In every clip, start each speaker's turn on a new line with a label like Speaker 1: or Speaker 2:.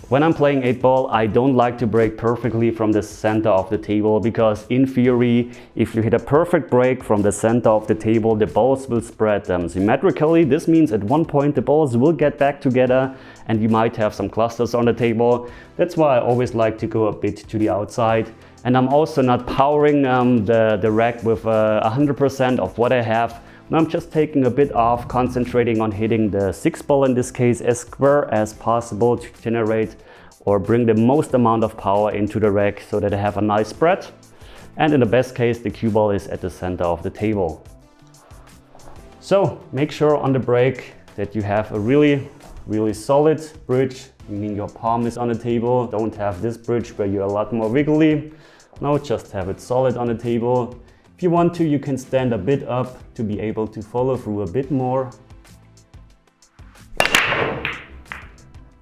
Speaker 1: When I'm playing 8-ball, I don't like to break perfectly from the center of the table, because in theory, if you hit a perfect break from the center of the table, the balls will spread symmetrically. This means at one point the balls will get back together and you might have some clusters on the table. That's why I always like to go a bit to the outside. And I'm also not powering the rack with 100% of what I have. I'm just taking a bit off, concentrating on hitting the 6-ball in this case as square as possible to generate or bring the most amount of power into the rack so that I have a nice spread. And in the best case, the cue ball is at the center of the table. So make sure on the break that you have a really solid bridge, meaning your palm is on the table. Don't have this bridge where you're a lot more wiggly. No, just have it solid on the table. If you want to, you can stand a bit up to be able to follow through a bit more.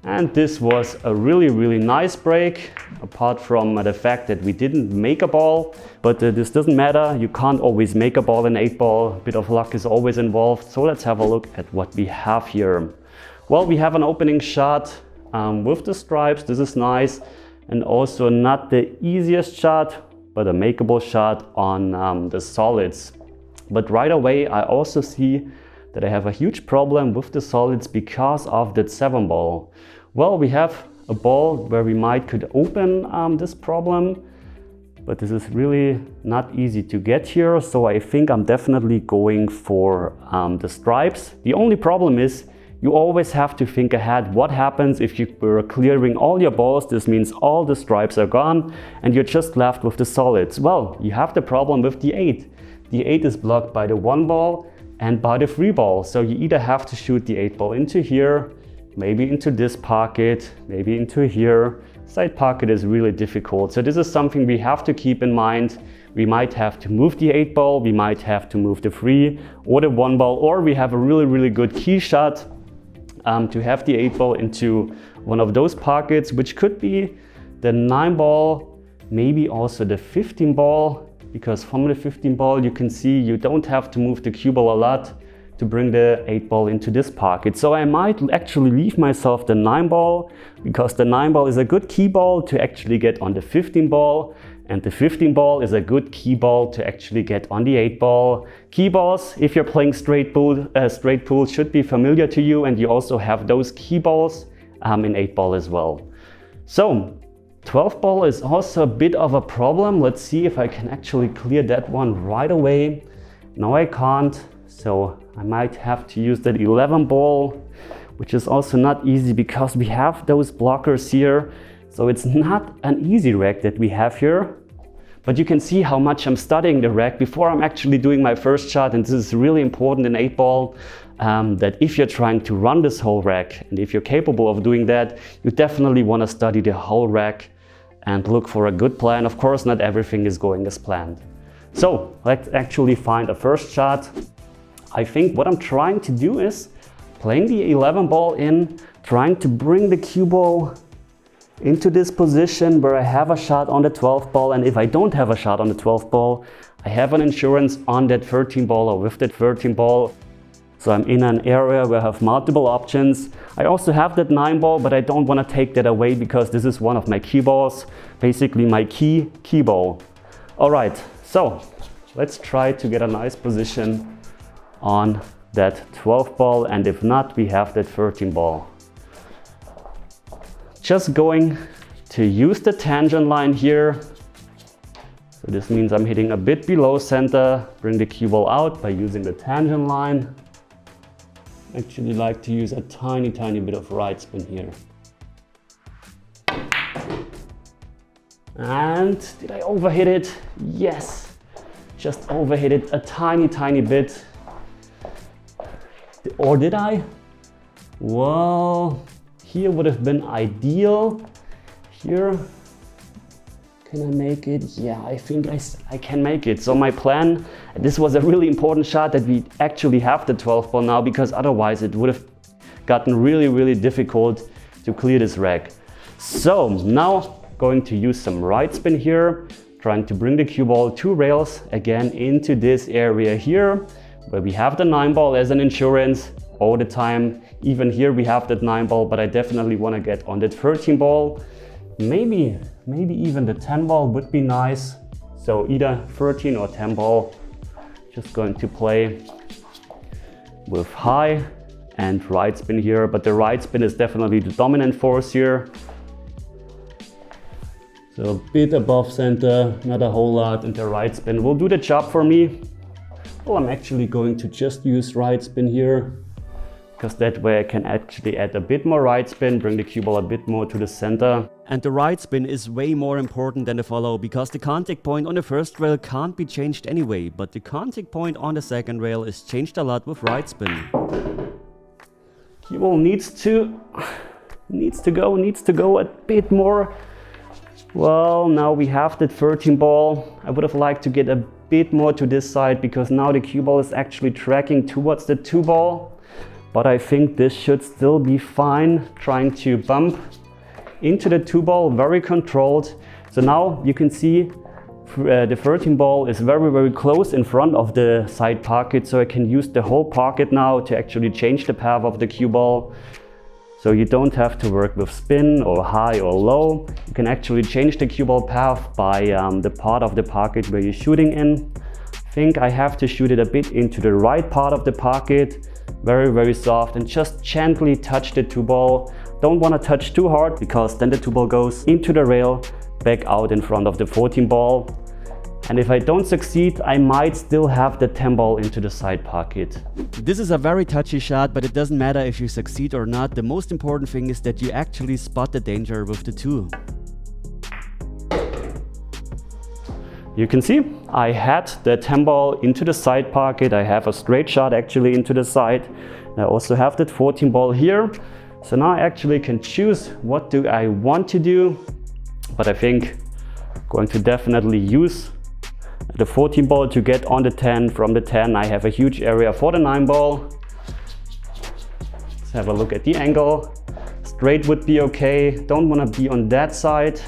Speaker 1: And this was a really nice break, apart from the fact that we didn't make a ball. But this doesn't matter, you can't always make a ball in 8-ball. A bit of luck is always involved. So let's have a look at what we have here. Well, we have an opening shot with the stripes. This is nice. And also not the easiest shot, but a makeable shot on the solids. But right away I also see that I have a huge problem with the solids because of that 7-ball. Well, we have a ball where we could open this problem, but this is really not easy to get here. So I think I'm definitely going for the stripes. The only problem is you always have to think ahead. What happens if you were clearing all your balls? This means all the stripes are gone and you're just left with the solids. Well, you have the problem with the 8. The 8 is blocked by the 1-ball and by the 3-ball. So you either have to shoot the 8-ball into here, maybe into this pocket, maybe into here. Side pocket is really difficult. So this is something we have to keep in mind. We might have to move the 8-ball, we might have to move the 3 or the 1-ball, or we have a really good key shot to have the 8-ball into one of those pockets, which could be the 9-ball, maybe also the 15-ball, because from the 15-ball you can see you don't have to move the cue ball a lot to bring the 8-ball into this pocket. So I might actually leave myself the 9-ball, because the 9-ball is a good key ball to actually get on the 15-ball, and the 15-ball is a good key ball to actually get on the 8-ball. Key balls, if you're playing straight pool, should be familiar to you, and you also have those key balls in 8-ball as well. So 12-ball is also a bit of a problem. Let's see if I can actually clear that one right away. No, I can't. So I might have to use that 11-ball, which is also not easy because we have those blockers here. So it's not an easy rack that we have here. But you can see how much I'm studying the rack before I'm actually doing my first shot. And this is really important in 8-ball, that if you're trying to run this whole rack, and if you're capable of doing that, you definitely want to study the whole rack and look for a good plan. Of course, not everything is going as planned. So let's actually find a first shot. I think what I'm trying to do is playing the 11-ball in, trying to bring the cue ball into this position where I have a shot on the 12-ball, and if I don't have a shot on the 12-ball, I have an insurance on that 13-ball or with that 13-ball. So I'm in an area where I have multiple options. I also have that 9-ball, but I don't want to take that away because this is one of my key balls, basically my key ball. All right, so let's try to get a nice position on that 12-ball, and if not, we have that 13-ball. Just going to use the tangent line here. So this means I'm hitting a bit below center, bring the cue ball out by using the tangent line. Actually like to use a tiny bit of right spin here. And did I overhit it? Yes, just overhit it a tiny bit. Or did I? Well, here would have been ideal. Here, can I make it? Yeah, I think I can make it. So my plan, this was a really important shot that we actually have the 12-ball now, because otherwise it would have gotten really difficult to clear this rack. So now going to use some right spin here, trying to bring the cue ball 2 rails again into this area here, where we have the 9-ball as an insurance. all the time. Even here we have that 9 ball, but I definitely want to get on that 13 ball. Maybe even the 10 ball would be nice. So either 13 or 10 ball. Just going to play with high and right spin here, but the right spin is definitely the dominant force here. So a bit above center, not a whole lot, and the right spin will do the job for me. Well, I'm actually going to just use right spin here, because that way I can actually add a bit more right spin, bring the cue ball a bit more to the center.
Speaker 2: And the right spin is way more important than the follow, because the contact point on the first rail can't be changed anyway, but the contact point on the second rail is changed a lot with right spin.
Speaker 1: Cue ball needs to go a bit more. Well, now we have that 13 ball. I would have liked to get a bit more to this side, because now the cue ball is actually tracking towards the 2 ball. But I think this should still be fine, trying to bump into the 2 ball, very controlled. So now you can see the 13 ball is very close in front of the side pocket, so I can use the whole pocket now to actually change the path of the cue ball. So you don't have to work with spin or high or low. You can actually change the cue ball path by the part of the pocket where you're shooting in. I think I have to shoot it a bit into the right part of the pocket, very soft, and just gently touch the 2 ball. Don't want to touch too hard, because then the 2 ball goes into the rail, back out in front of the 14 ball. And if I don't succeed, I might still have the 10 ball into the side pocket.
Speaker 2: This is a very touchy shot, but it doesn't matter if you succeed or not. The most important thing is that you actually spot the danger with the 2.
Speaker 1: You can see I had the 10 ball into the side pocket. I have a straight shot actually into the side. I also have that 14 ball here. So now I actually can choose what do I want to do. But I think I'm going to definitely use the 14 ball to get on the 10. From the 10 I have a huge area for the 9 ball. Let's have a look at the angle. Straight would be okay. Don't want to be on that side.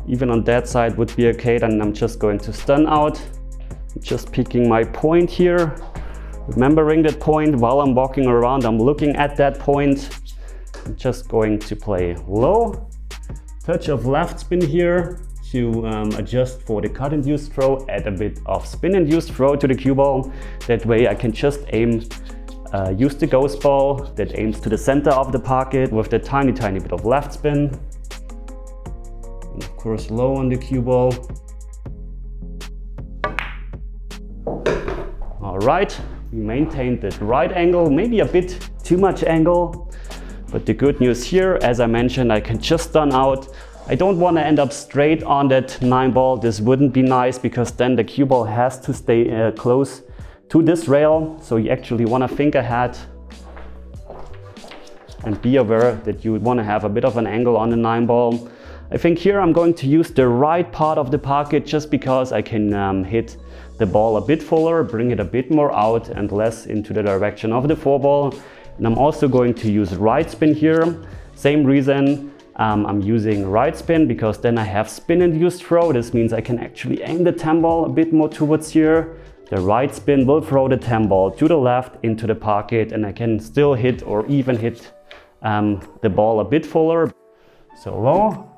Speaker 1: Even on that side would be okay. Then I'm just going to stun out. I'm just picking my point here. Remembering that point while I'm walking around, I'm looking at that point. I'm just going to play low. Touch of left spin here to adjust for the cut induced throw. Add a bit of spin induced throw to the cue ball. That way I can just aim, use the ghost ball that aims to the center of the pocket with the tiny bit of left spin. And of course low on the cue ball. All right, we maintained that right angle, maybe a bit too much angle. But the good news here, as I mentioned, I can just stun out. I don't want to end up straight on that 9 ball. This wouldn't be nice, because then the cue ball has to stay close to this rail. So you actually want to think ahead and be aware that you would want to have a bit of an angle on the 9 ball. I think here I'm going to use the right part of the pocket, just because I can hit the ball a bit fuller, bring it a bit more out and less into the direction of the 4 ball. And I'm also going to use right spin here. Same reason, I'm using right spin, because then I have spin induced throw. This means I can actually aim the 10 ball a bit more towards here. The right spin will throw the 10 ball to the left into the pocket, and I can still hit or even hit the ball a bit fuller. So low,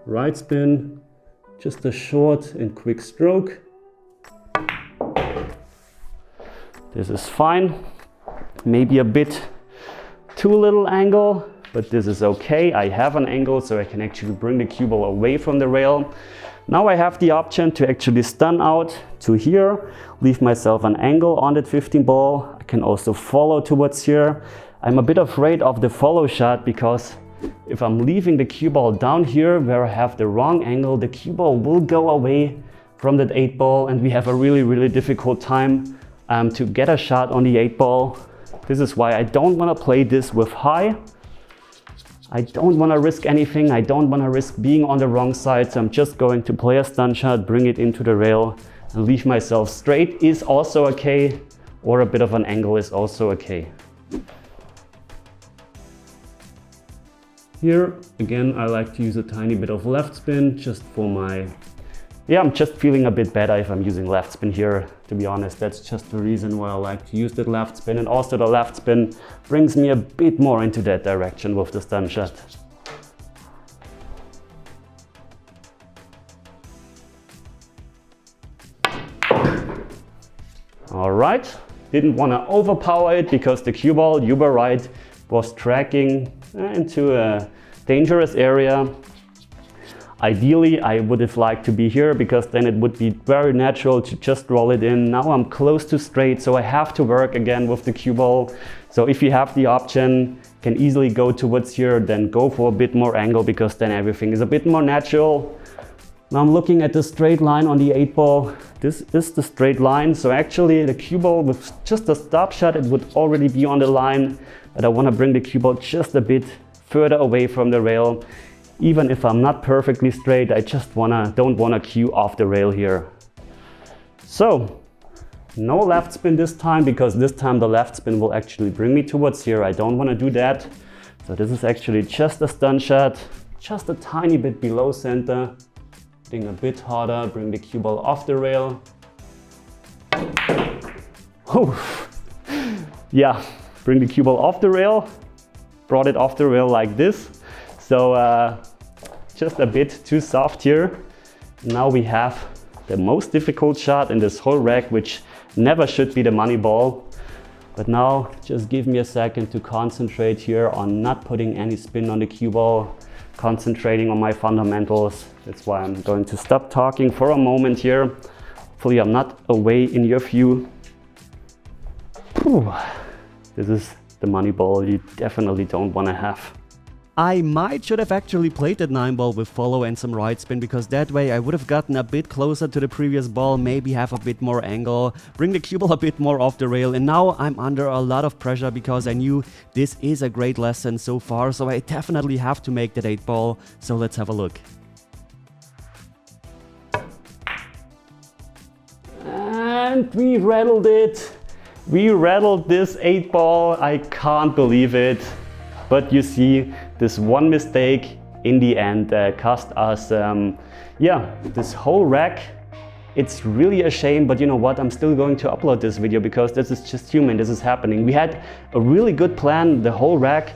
Speaker 1: right spin, just a short and quick stroke. This is fine. Maybe a bit too little angle, but this is okay. I have an angle, so I can actually bring the cue ball away from the rail. Now I have the option to actually stun out to here, leave myself an angle on that 15 ball. I can also follow towards here. I'm a bit afraid of the follow shot, because if I'm leaving the cue ball down here where I have the wrong angle, the cue ball will go away from that 8 ball, and we have a really difficult time to get a shot on the 8 ball. This is why I don't want to play this with high. I don't want to risk anything. I don't want to risk being on the wrong side. So I'm just going to play a stun shot, bring it into the rail, and leave myself straight is also okay, or a bit of an angle is also okay. Here, again, I like to use a tiny bit of left spin just for my yeah, I'm just feeling a bit better if I'm using left spin here, to be honest. That's just the reason why I like to use the left spin. And also the left spin brings me a bit more into that direction with the stun shot. All right, didn't want to overpower it because the cue ball, you were right, was tracking into a dangerous area. Ideally, I would have liked to be here because then it would be very natural to just roll it in. Now I'm close to straight, so I have to work again with the cue ball. So if you have the option, can easily go towards here, then go for a bit more angle because then everything is a bit more natural. Now I'm looking at the straight line on the 8-ball. This is the straight line, so actually the cue ball with just a stop shot, it would already be on the line, but I want to bring the cue ball just a bit further away from the rail. Even if I'm not perfectly straight, I just don't wanna cue off the rail here. So, no left spin this time, because this time the left spin will actually bring me towards here. I don't wanna do that. So this is actually just a stun shot, just a tiny bit below center. Hitting a bit harder, bring the cue ball off the rail. Oh, yeah, bring the cue ball off the rail. Brought it off the rail like this. So just a bit too soft here. Now we have the most difficult shot in this whole rack, which never should be the money ball. But now just give me a second to concentrate here on not putting any spin on the cue ball, concentrating on my fundamentals. That's why I'm going to stop talking for a moment here. Hopefully I'm not away in your view. Whew. This is the money ball you definitely don't want to have.
Speaker 2: I should have actually played that 9-ball with follow and some right spin, because that way I would have gotten a bit closer to the previous ball, maybe have a bit more angle, bring the cue ball a bit more off the rail, and now I'm under a lot of pressure because I knew this is a great lesson so far, so I definitely have to make that 8-ball, so let's have a look.
Speaker 1: And we rattled it. We rattled this 8-ball, I can't believe it. But you see, this one mistake in the end cost us, this whole rack. It's really a shame, but you know what? I'm still going to upload this video because this is just human, this is happening. We had a really good plan, the whole rack.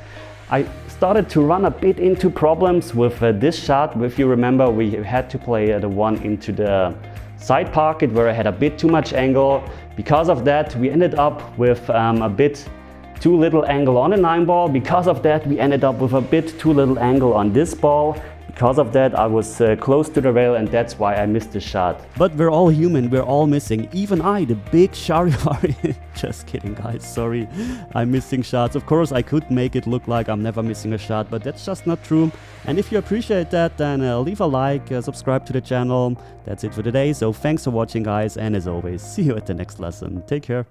Speaker 1: I started to run a bit into problems with this shot. If you remember, we had to play the one into the side pocket where I had a bit too much angle. Because of that, we ended up with a bit too little angle on a 9-ball. Because of that, we ended up with a bit too little angle on this ball. Because of that, I was close to the rail, and that's why I missed the shot.
Speaker 2: But we're all human, we're all missing. Even I, the big Sharivari. Just kidding, guys, sorry. I'm missing shots. Of course, I could make it look like I'm never missing a shot, but that's just not true. And if you appreciate that, then leave a like, subscribe to the channel. That's it for today. So thanks for watching, guys. And as always, see you at the next lesson. Take care.